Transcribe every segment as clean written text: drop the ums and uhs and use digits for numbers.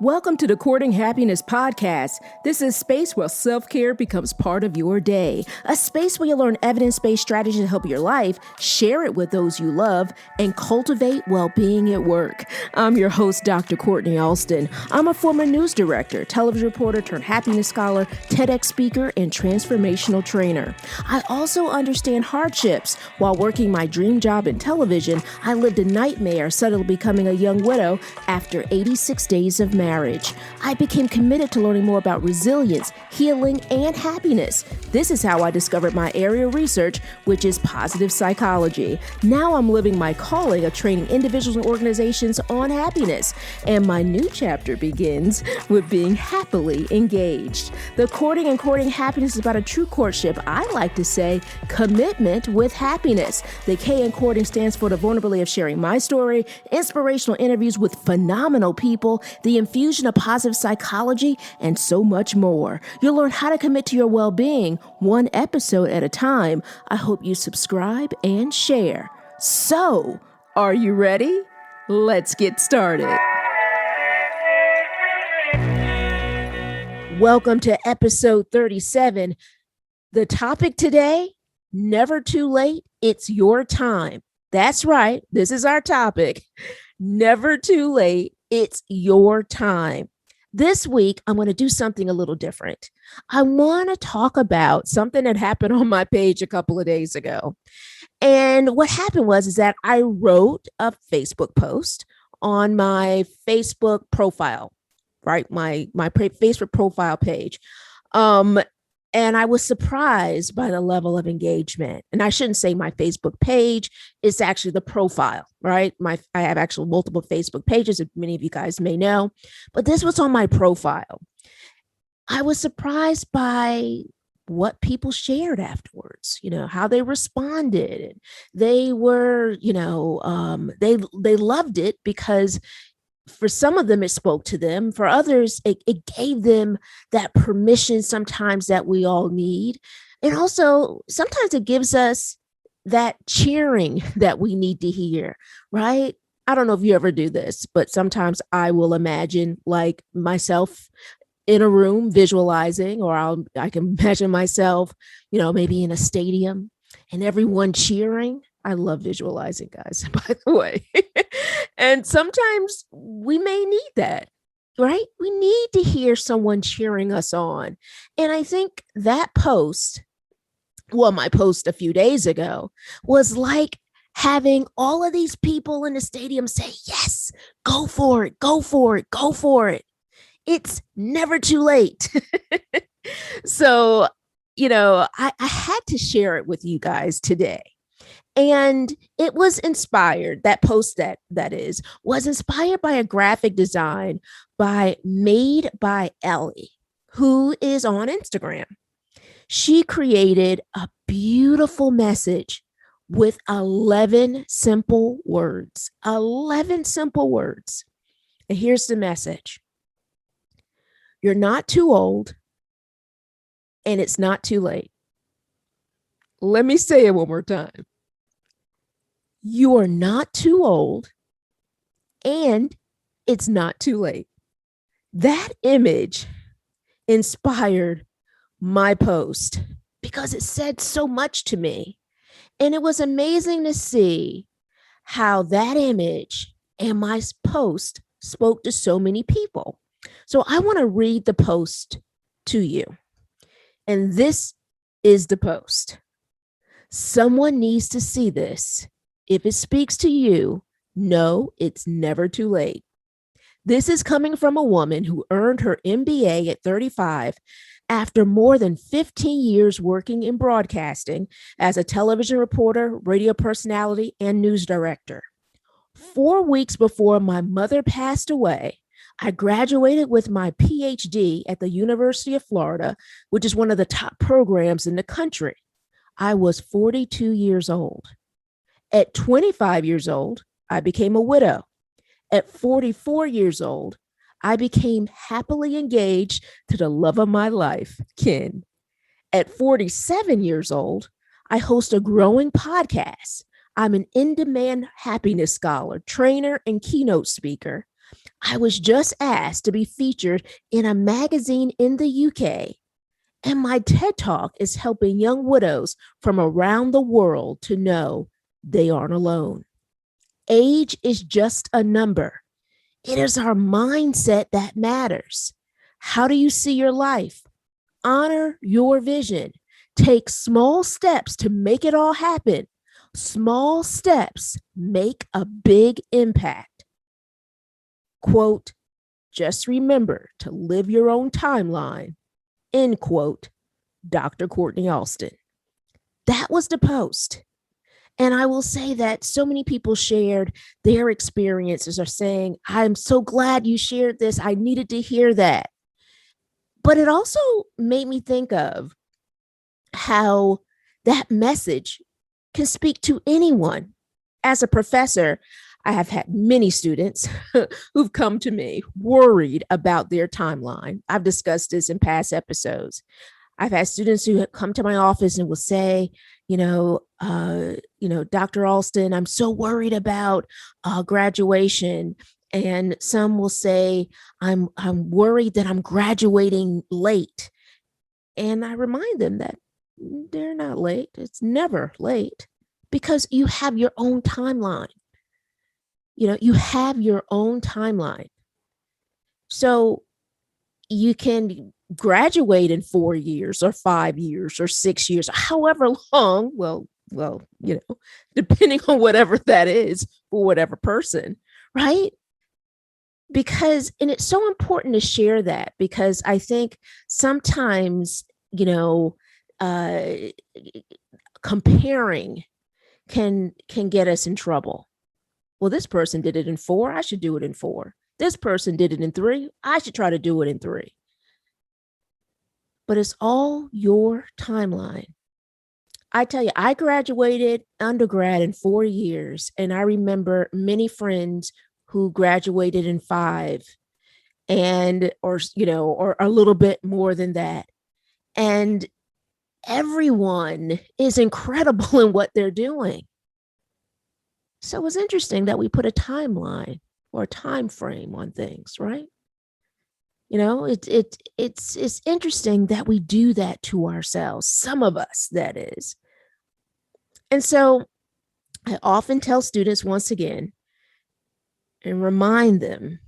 Welcome to the Courting Happiness podcast. This is a space where self-care becomes part of your day. A space where you learn evidence-based strategies to help your life, share it with those you love, and cultivate well-being at work. I'm your host, Dr. Kortni Alston. I'm a former news director, television reporter turned happiness scholar, TEDx speaker, and transformational trainer. I also understand hardships. While working my dream job in television, I lived a nightmare suddenly becoming a young widow after 86 days of marriage. I became committed to learning more about resilience, healing, and happiness. This is how I discovered my area of research, which is positive psychology. Now I'm living my calling of training individuals and organizations on happiness. And my new chapter begins with being happily engaged. The Courting and Courting Happiness is about a true courtship. I like to say commitment with happiness. The K in courting stands for the vulnerability of sharing my story, inspirational interviews with phenomenal people, the infusion of positive psychology, and so much more. You'll learn how to commit to your well-being one episode at a time. I hope you subscribe and share. So, are you ready? Let's get started. Welcome to episode 37. The topic today, never too late, it's your time. That's right, this is our topic. Never too late, it's your time. This week, I'm going to do something a little different. I want to talk about something that happened on my page a couple of days ago. And what happened was that I wrote a Facebook post on my Facebook profile, right? My Facebook profile page. And I was surprised by the level of engagement. And I shouldn't say my Facebook page, it's actually the profile, right? I have actually multiple Facebook pages, as many of you guys may know, but this was on my profile. I was surprised by what people shared afterwards, how they responded. They were, they loved it because for some of them, it spoke to them. For others, it gave them that permission sometimes that we all need. And also, sometimes it gives us that cheering that we need to hear, right? I don't know if you ever do this, but sometimes I will imagine like myself in a room visualizing, or I can imagine myself, maybe in a stadium and everyone cheering. I love visualizing, guys, by the way. And sometimes we may need that, right? We need to hear someone cheering us on. And I think that post, my post a few days ago, was like having all of these people in the stadium say, yes, go for it, go for it, go for it. It's never too late. So, I had to share it with you guys today. And it was inspired, that post that was inspired by a graphic design by Made by Ellie, who is on Instagram. She created a beautiful message with 11 simple words. 11 simple words. And here's the message. You're not too old, and it's not too late. Let me say it one more time. You are not too old, and it's not too late. That image inspired my post because it said so much to me. And it was amazing to see how that image and my post spoke to so many people. So I want to read the post to you. And this is the post. Someone needs to see this. If it speaks to you, know it's never too late. This is coming from a woman who earned her MBA at 35 after more than 15 years working in broadcasting as a television reporter, radio personality, and news director. 4 weeks before my mother passed away, I graduated with my PhD at the University of Florida, which is one of the top programs in the country. I was 42 years old. At 25 years old, I became a widow. At 44 years old, I became happily engaged to the love of my life, Ken. At 47 years old, I host a growing podcast. I'm an in-demand happiness scholar, trainer, and keynote speaker. I was just asked to be featured in a magazine in the UK, and my TED Talk is helping young widows from around the world to know they aren't alone. Age is just a number. It is our mindset that matters. How do you see your life? Honor your vision. Take small steps to make it all happen. Small steps make a big impact. Quote, just remember to live your own timeline. End quote, Dr. Kortni Alston. That was the post. And I will say that so many people shared their experiences, are saying, I'm so glad you shared this. I needed to hear that. But it also made me think of how that message can speak to anyone. As a professor, I have had many students who've come to me worried about their timeline. I've discussed this in past episodes. I've had students who have come to my office and will say, Dr. Alston, I'm so worried about graduation. And some will say, I'm worried that I'm graduating late. And I remind them that they're not late. It's never late, because you have your own timeline. You have your own timeline. So you can graduate in 4 years or 5 years or 6 years, however long, well, depending on whatever that is for whatever person, right? And it's so important to share that, because I think sometimes, comparing can get us in trouble. Well, this person did it in 4, I should do it in 4. This person did it in 3, I should try to do it in 3. But it's all your timeline. I tell you, I graduated undergrad in 4 years, and I remember many friends who graduated in 5 or a little bit more than that. And everyone is incredible in what they're doing. So it was interesting that we put a timeline or a time frame on things, right? It's interesting that we do that to ourselves, some of us, that is. And so I often tell students, once again, and remind them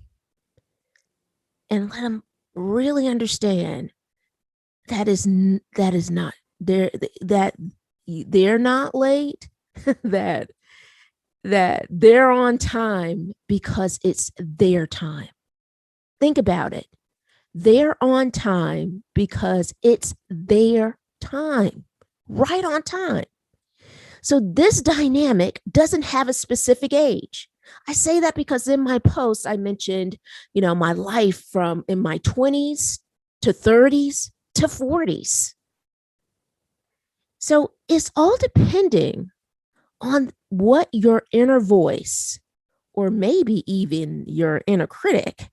and let them really understand that is not that they're not late, that they're on time because it's their time. Think about it. They're on time because it's their time, right on time. So this dynamic doesn't have a specific age. I say that because in my post, I mentioned, my life from in my 20s to 30s to 40s. So it's all depending on what your inner voice, or maybe even your inner critic,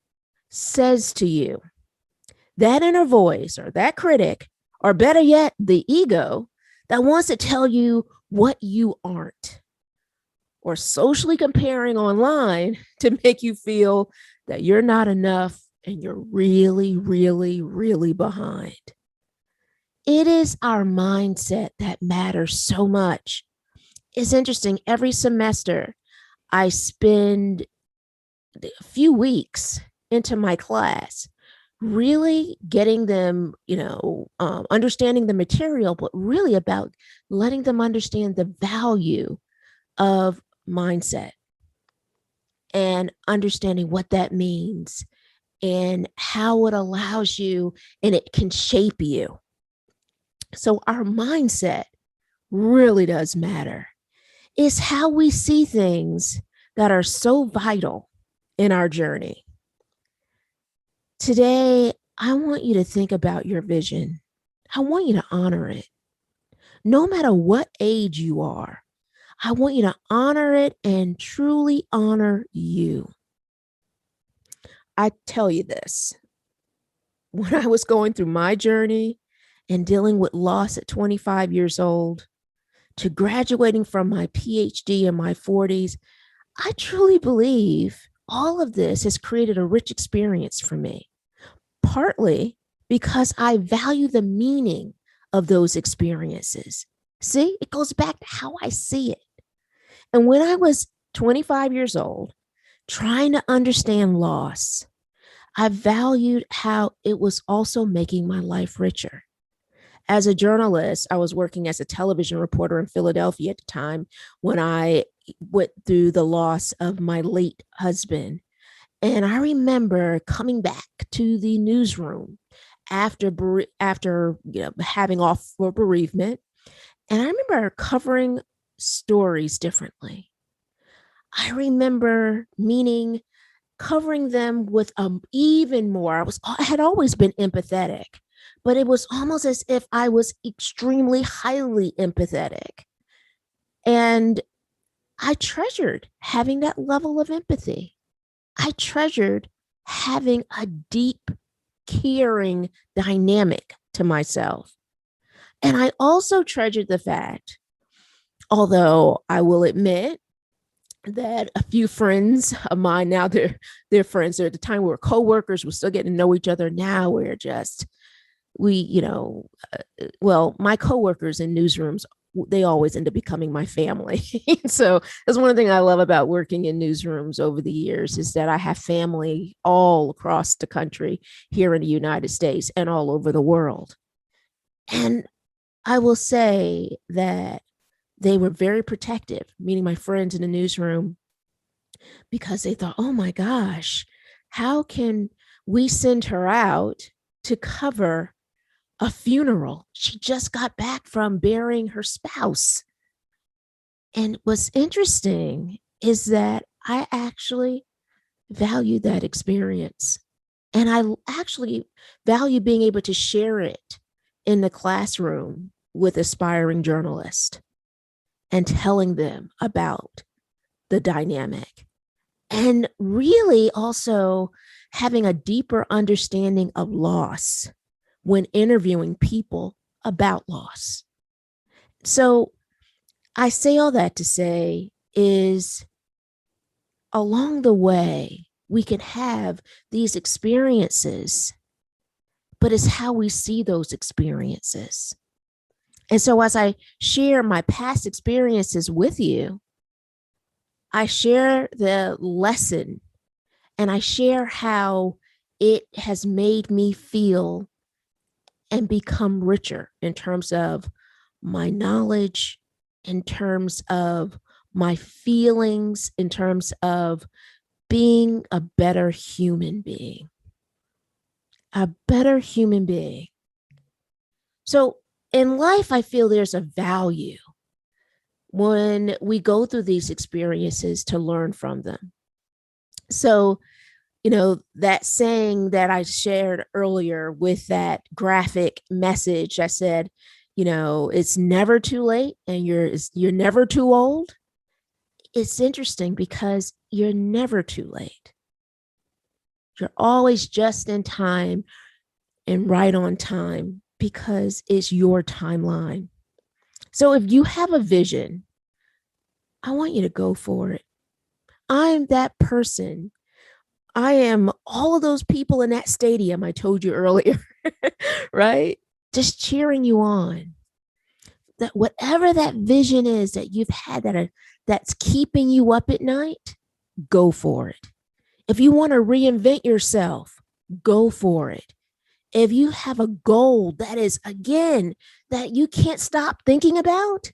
says to you. That inner voice or that critic, or better yet, the ego that wants to tell you what you aren't, or socially comparing online to make you feel that you're not enough and you're really, really, really behind. It is our mindset that matters so much. It's interesting. Every semester, I spend a few weeks into my class really getting them, understanding the material, but really about letting them understand the value of mindset and understanding what that means and how it allows you and it can shape you. So our mindset really does matter. It's how we see things that are so vital in our journey. Today, I want you to think about your vision. I want you to honor it. No matter what age you are, I want you to honor it and truly honor you. I tell you this, when I was going through my journey and dealing with loss at 25 years old to graduating from my PhD in my 40s, I truly believe, all of this has created a rich experience for me, partly because I value the meaning of those experiences. See, it goes back to how I see it. And when I was 25 years old, trying to understand loss, I valued how it was also making my life richer. As a journalist, I was working as a television reporter in Philadelphia at the time when I went through the loss of my late husband. And I remember coming back to the newsroom after having off for bereavement, and I remember covering stories differently. I remember meaning covering them with even more. I had always been empathetic, but it was almost as if I was extremely highly empathetic. And I treasured having that level of empathy. I treasured having a deep, caring dynamic to myself. And I also treasured the fact, although I will admit that a few friends of mine now they're friends. At the time we were coworkers. We're still getting to know each other. Now we're just well, my coworkers in newsrooms, they always end up becoming my family. So that's one thing I love about working in newsrooms over the years is that I have family all across the country here in the United States and all over the world. And I will say that they were very protective, meaning my friends in the newsroom, because they thought, oh my gosh, how can we send her out to cover a funeral? She just got back from burying her spouse. And what's interesting is that I actually value that experience. And I actually value being able to share it in the classroom with aspiring journalists and telling them about the dynamic. And really also having a deeper understanding of loss when interviewing people about loss. So I say all that to say is along the way, we can have these experiences, but it's how we see those experiences. And so as I share my past experiences with you, I share the lesson and I share how it has made me feel and become richer in terms of my knowledge, in terms of my feelings, in terms of being a better human being. A better human being. So in life, I feel there's a value when we go through these experiences to learn from them. So, that saying that I shared earlier with that graphic message, I said, it's never too late and you're never too old. It's interesting because you're never too late. You're always just in time and right on time because it's your timeline. So if you have a vision, I want you to go for it. I'm that person. I am all of those people in that stadium I told you earlier, right? Just cheering you on. That whatever that vision is that you've had that's keeping you up at night, go for it. If you want to reinvent yourself, go for it. If you have a goal that is, again, that you can't stop thinking about,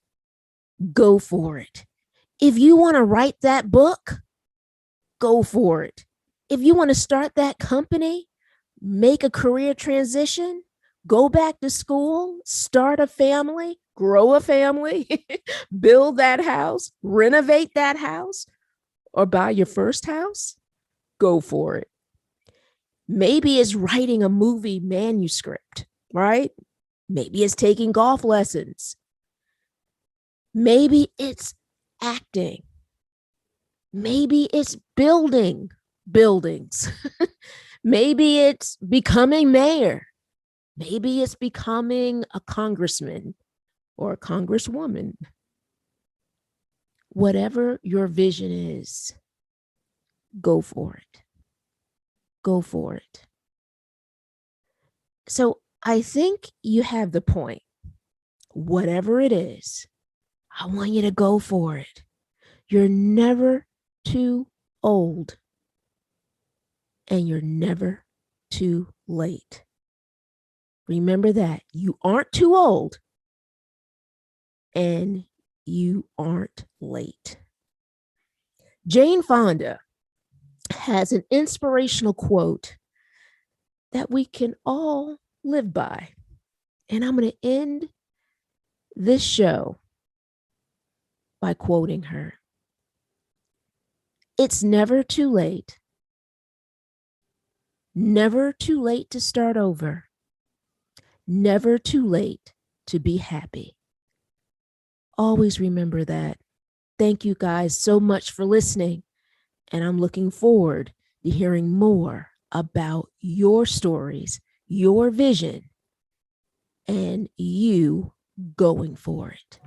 go for it. If you want to write that book, go for it. If you want to start that company, make a career transition, go back to school, start a family, grow a family, build that house, renovate that house, or buy your first house, go for it. Maybe it's writing a movie manuscript, right? Maybe it's taking golf lessons. Maybe it's acting. Maybe it's building buildings. Maybe it's becoming mayor. Maybe it's becoming a congressman or a congresswoman. Whatever your vision is, go for it. Go for it. So I think you have the point. Whatever it is, I want you to go for it. You're never too old, and you're never too late. Remember that. You aren't too old, and you aren't late. Jane Fonda has an inspirational quote that we can all live by. And I'm going to end this show by quoting her. It's never too late. Never too late to start over. Never too late to be happy. Always remember that. Thank you guys so much for listening. And I'm looking forward to hearing more about your stories, your vision, and you going for it.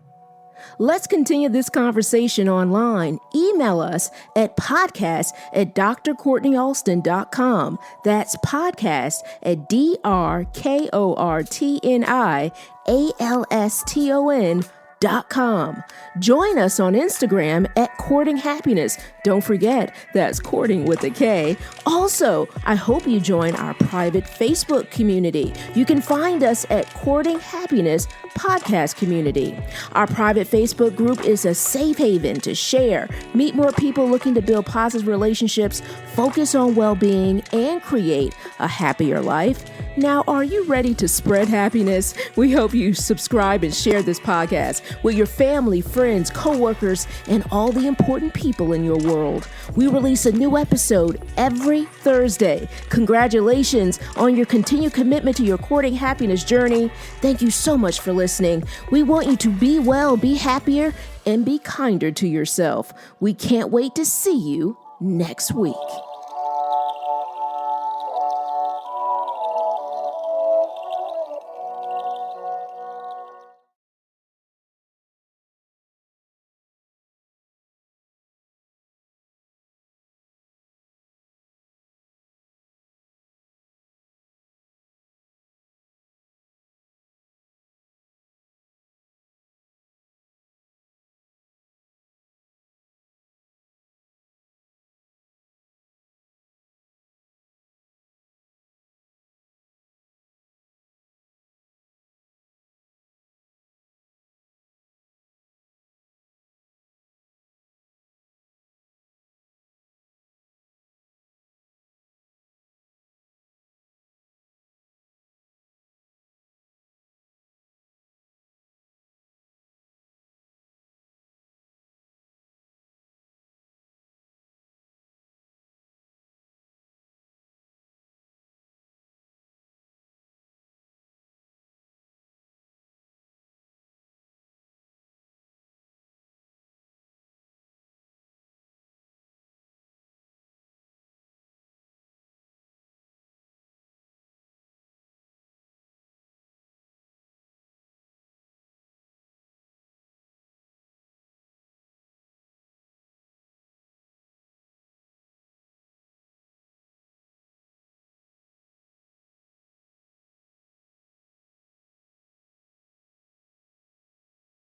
Let's continue this conversation online. Email us at podcast@drkortnialston.com. That's podcast@drkortnialston.com. Join us on Instagram at Courting Happiness. Don't forget, that's courting with a K. Also, I hope you join our private Facebook community. You can find us at Courting Happiness Podcast Community. Our private Facebook group is a safe haven to share, meet more people looking to build positive relationships, focus on well-being, and create a happier life. Now, are you ready to spread happiness? We hope you subscribe and share this podcast with your family, friends, coworkers, and all the important people in your world. We release a new episode every Thursday. Congratulations on your continued commitment to your courting happiness journey. Thank you so much for listening. We want you to be well, be happier, and be kinder to yourself. We can't wait to see you next week.